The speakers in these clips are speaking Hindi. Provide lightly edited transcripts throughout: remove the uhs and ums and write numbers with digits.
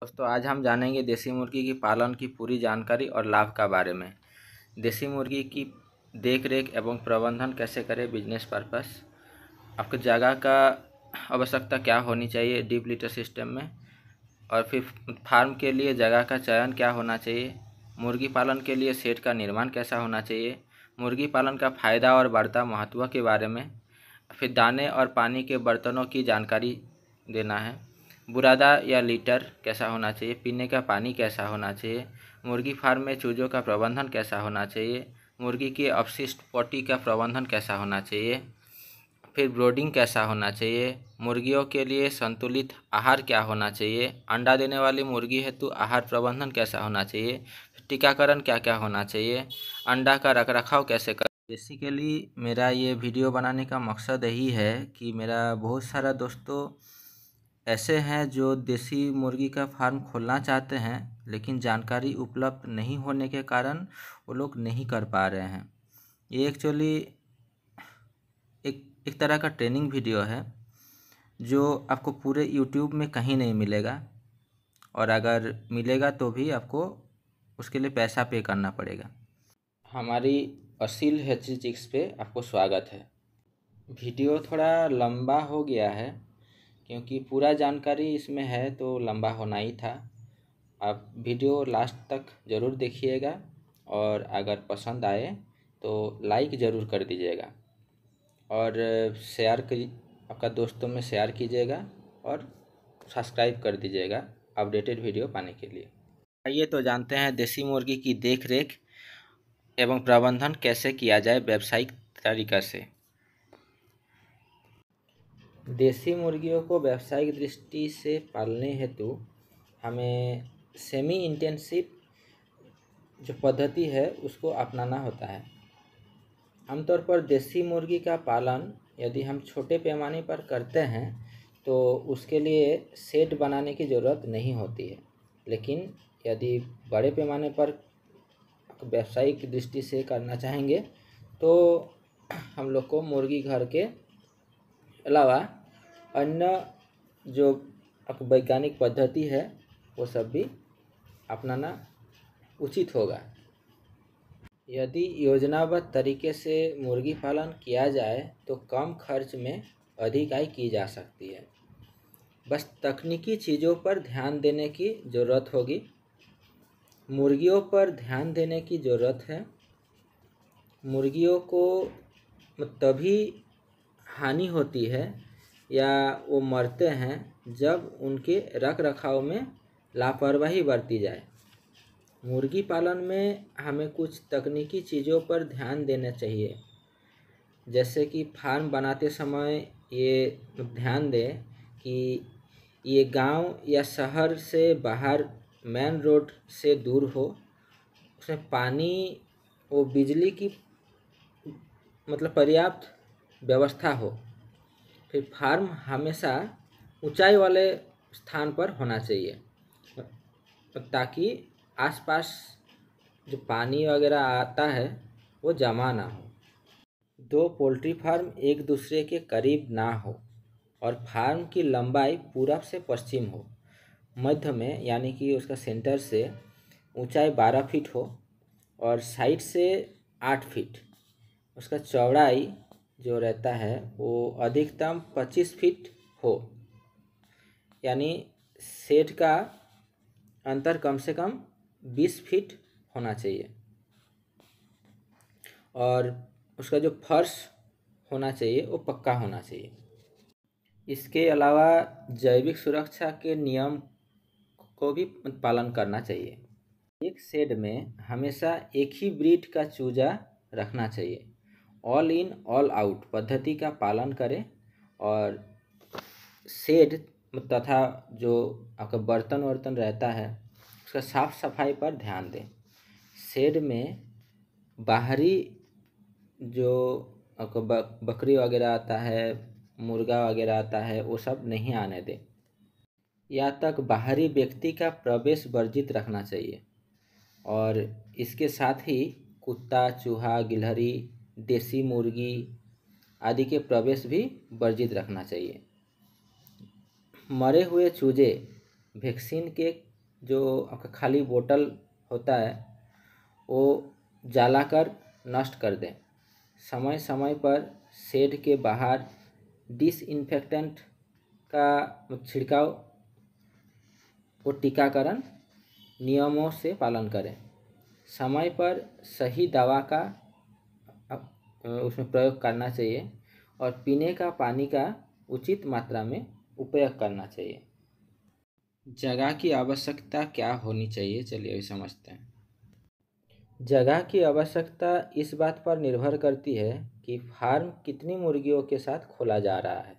दोस्तों आज हम जानेंगे देसी मुर्गी की पालन की पूरी जानकारी और लाभ का बारे में। देसी मुर्गी की देख रेख एवं प्रबंधन कैसे करें बिजनेस पर्पस। आपको जगह का आवश्यकता क्या होनी चाहिए डीप लिटर सिस्टम में, और फिर फार्म के लिए जगह का चयन क्या होना चाहिए। मुर्गी पालन के लिए शेड का निर्माण कैसा होना चाहिए। मुर्गी पालन का फ़ायदा और बढ़ता महत्व के बारे में। फिर दाने और पानी के बर्तनों की जानकारी देना है। बुरादा या लीटर कैसा होना चाहिए। पीने का पानी कैसा होना चाहिए। मुर्गी फार्म में चूजों का प्रबंधन कैसा होना चाहिए। मुर्गी के अपशिष्ट पोटी का प्रबंधन कैसा होना चाहिए। फिर ब्रोडिंग कैसा होना चाहिए। मुर्गियों के लिए संतुलित आहार क्या होना चाहिए। अंडा देने वाली मुर्गी हेतु आहार प्रबंधन कैसा होना चाहिए। टीकाकरण क्या क्या होना चाहिए। अंडा का रखरखाव कैसे कर। बेसिकली मेरा ये वीडियो बनाने का मकसद यही है कि मेरा बहुत सारा दोस्तों ऐसे हैं जो देसी मुर्गी का फार्म खोलना चाहते हैं, लेकिन जानकारी उपलब्ध नहीं होने के कारण वो लोग नहीं कर पा रहे हैं। ये एक्चुअली एक तरह का ट्रेनिंग वीडियो है जो आपको पूरे यूट्यूब में कहीं नहीं मिलेगा, और अगर मिलेगा तो भी आपको उसके लिए पैसा पे करना पड़ेगा। हमारी असील हेचरी चिक्स पे आपको स्वागत है। वीडियो थोड़ा लंबा हो गया है क्योंकि पूरा जानकारी इसमें है तो लंबा होना ही था। आप वीडियो लास्ट तक ज़रूर देखिएगा, और अगर पसंद आए तो लाइक ज़रूर कर दीजिएगा, और शेयर करिए, आपका दोस्तों में शेयर कीजिएगा, और सब्सक्राइब कर दीजिएगा अपडेटेड वीडियो पाने के लिए। आइए तो जानते हैं देसी मुर्गी की देख रेख एवं प्रबंधन कैसे किया जाए व्यावसायिक तरीक़ा से। देसी मुर्गियों को व्यावसायिक दृष्टि से पालने हेतु हमें सेमी इंटेंसिव जो पद्धति है उसको अपनाना होता है। आमतौर पर देसी मुर्गी का पालन यदि हम छोटे पैमाने पर करते हैं तो उसके लिए शेड बनाने की ज़रूरत नहीं होती है, लेकिन यदि बड़े पैमाने पर व्यावसायिक दृष्टि से करना चाहेंगे तो हम लोग को मुर्गी घर के अलावा अन्य जो वैज्ञानिक पद्धति है वो सब भी अपनाना उचित होगा। यदि योजनाबद्ध तरीके से मुर्गी पालन किया जाए तो कम खर्च में अधिक आय की जा सकती है। बस तकनीकी चीज़ों पर ध्यान देने की ज़रूरत होगी। मुर्गियों पर ध्यान देने की ज़रूरत है। मुर्गियों को तभी हानि होती है या वो मरते हैं जब उनके रख रखाव में लापरवाही बरती जाए। मुर्गी पालन में हमें कुछ तकनीकी चीज़ों पर ध्यान देना चाहिए, जैसे कि फार्म बनाते समय ये ध्यान दें कि ये गांव या शहर से बाहर मेन रोड से दूर हो, उसमें पानी वो बिजली की पर्याप्त व्यवस्था हो। फिर फार्म हमेशा ऊंचाई वाले स्थान पर होना चाहिए ताकि आसपास जो पानी वगैरह आता है वो जमा ना हो। दो पोल्ट्री फार्म एक दूसरे के करीब ना हो, और फार्म की लंबाई पूरब से पश्चिम हो। मध्य में यानी कि उसका सेंटर से ऊंचाई 12 फीट हो और साइड से 8 फीट। उसका चौड़ाई जो रहता है वो अधिकतम 25 फीट हो, यानी शेड का अंतर कम से कम 20 फीट होना चाहिए। और उसका जो फर्श होना चाहिए वो पक्का होना चाहिए। इसके अलावा जैविक सुरक्षा के नियम को भी पालन करना चाहिए। एक शेड में हमेशा एक ही ब्रीड का चूजा रखना चाहिए। ऑल इन ऑल आउट पद्धति का पालन करें, और शेड तथा जो आपका बर्तन वर्तन रहता है उसका साफ सफाई पर ध्यान दें। शेड में बाहरी जो आपका बकरी वगैरह आता है, मुर्गा वगैरह आता है, वो सब नहीं आने दें। यहाँ तक बाहरी व्यक्ति का प्रवेश वर्जित रखना चाहिए, और इसके साथ ही कुत्ता, चूहा, गिलहरी, देसी मुर्गी आदि के प्रवेश भी वर्जित रखना चाहिए। मरे हुए चूजे वैक्सीन के जो आपका खाली बोतल होता है वो जलाकर नष्ट कर दें। समय समय पर शेड के बाहर डिसइंफेक्टेंट का छिड़काव व टीकाकरण नियमों से पालन करें। समय पर सही दवा का उसमें प्रयोग करना चाहिए और पीने का पानी का उचित मात्रा में उपयोग करना चाहिए। जगह की आवश्यकता क्या होनी चाहिए, चलिए अभी समझते हैं। जगह की आवश्यकता इस बात पर निर्भर करती है कि फार्म कितनी मुर्गियों के साथ खोला जा रहा है।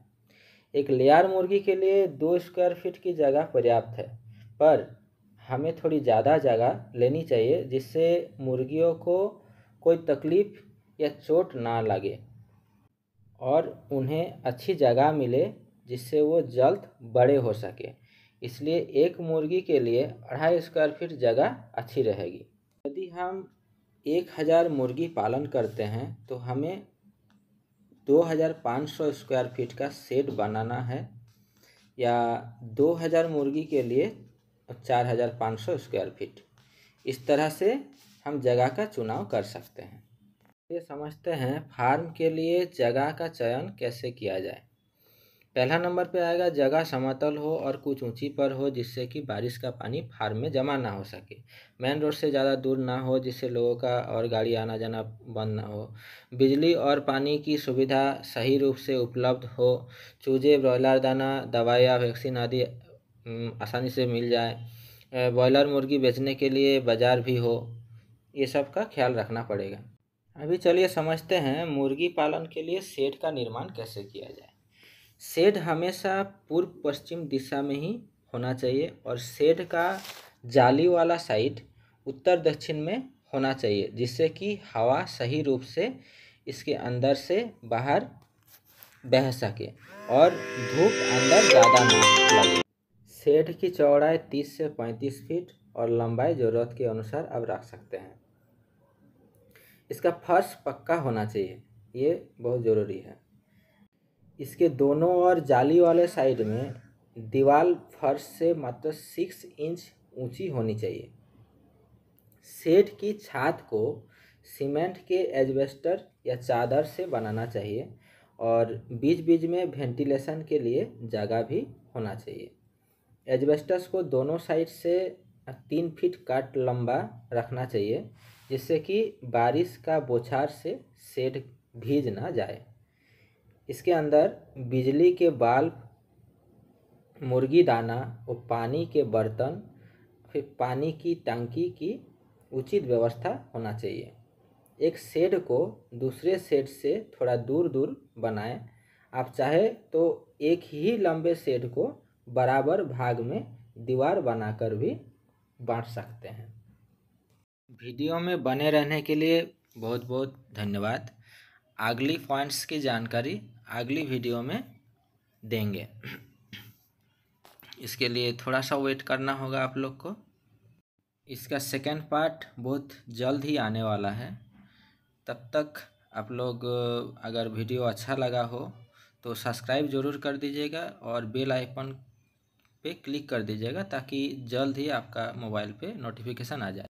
एक लेयर मुर्गी के लिए 2 स्क्वायर फीट की जगह पर्याप्त है, पर हमें थोड़ी ज़्यादा जगह लेनी चाहिए जिससे मुर्गियों को कोई तकलीफ़ या चोट ना लगे और उन्हें अच्छी जगह मिले जिससे वो जल्द बड़े हो सके। इसलिए एक मुर्गी के लिए 2.5 स्क्वायर फीट जगह अच्छी रहेगी। यदि हम 1000 मुर्गी पालन करते हैं तो हमें 2500 स्क्वायर फीट का शेड बनाना है, या 2000 मुर्गी के लिए 4500 स्क्वायर फीट। इस तरह से हम जगह का चुनाव कर सकते हैं। ये समझते हैं फार्म के लिए जगह का चयन कैसे किया जाए। पहला नंबर पे आएगा जगह समतल हो और कुछ ऊंची पर हो जिससे कि बारिश का पानी फार्म में जमा ना हो सके। मेन रोड से ज़्यादा दूर ना हो जिससे लोगों का और गाड़ी आना जाना बंद ना हो। बिजली और पानी की सुविधा सही रूप से उपलब्ध हो। चूजे, ब्रॉयलर दाना, दवाइयाँ, वैक्सीन आदि आसानी से मिल जाए। ब्रॉयलर मुर्गी बेचने के लिए बाज़ार भी हो, ये सब का ख्याल रखना पड़ेगा। अभी चलिए समझते हैं मुर्गी पालन के लिए शेड का निर्माण कैसे किया जाए। शेड हमेशा पूर्व पश्चिम दिशा में ही होना चाहिए और शेड का जाली वाला साइड उत्तर दक्षिण में होना चाहिए जिससे कि हवा सही रूप से इसके अंदर से बाहर बह सके और धूप अंदर ज़्यादा ना लगे। शेड की चौड़ाई 30 से 35 फीट और लंबाई ज़रूरत के अनुसार अब रख सकते हैं। इसका फर्श पक्का होना चाहिए, ये बहुत ज़रूरी है। इसके दोनों ओर जाली वाले साइड में दीवार फर्श से मात्र 6 इंच ऊंची होनी चाहिए। शेड की छत को सीमेंट के एस्बेस्टर या चादर से बनाना चाहिए और बीच बीच में वेंटिलेशन के लिए जगह भी होना चाहिए। एस्बेस्टस को दोनों साइड से 3 फीट काट लंबा रखना चाहिए जिससे कि बारिश का बौछार से शेड भीग ना जाए। इसके अंदर बिजली के बल्ब, मुर्गी दाना और पानी के बर्तन, फिर पानी की टंकी की उचित व्यवस्था होना चाहिए। एक शेड को दूसरे शेड से थोड़ा दूर दूर बनाएं। आप चाहे तो एक ही लंबे शेड को बराबर भाग में दीवार बनाकर भी बांट सकते हैं। वीडियो में बने रहने के लिए बहुत बहुत धन्यवाद। अगली पॉइंट्स की जानकारी अगली वीडियो में देंगे। इसके लिए थोड़ा सा वेट करना होगा आप लोग को। इसका सेकेंड पार्ट बहुत जल्द ही आने वाला है। तब तक आप लोग अगर वीडियो अच्छा लगा हो तो सब्सक्राइब ज़रूर कर दीजिएगा और बेल आइकन पे क्लिक कर दीजिएगा ताकि जल्द ही आपका मोबाइल पे नोटिफिकेशन आ जाए।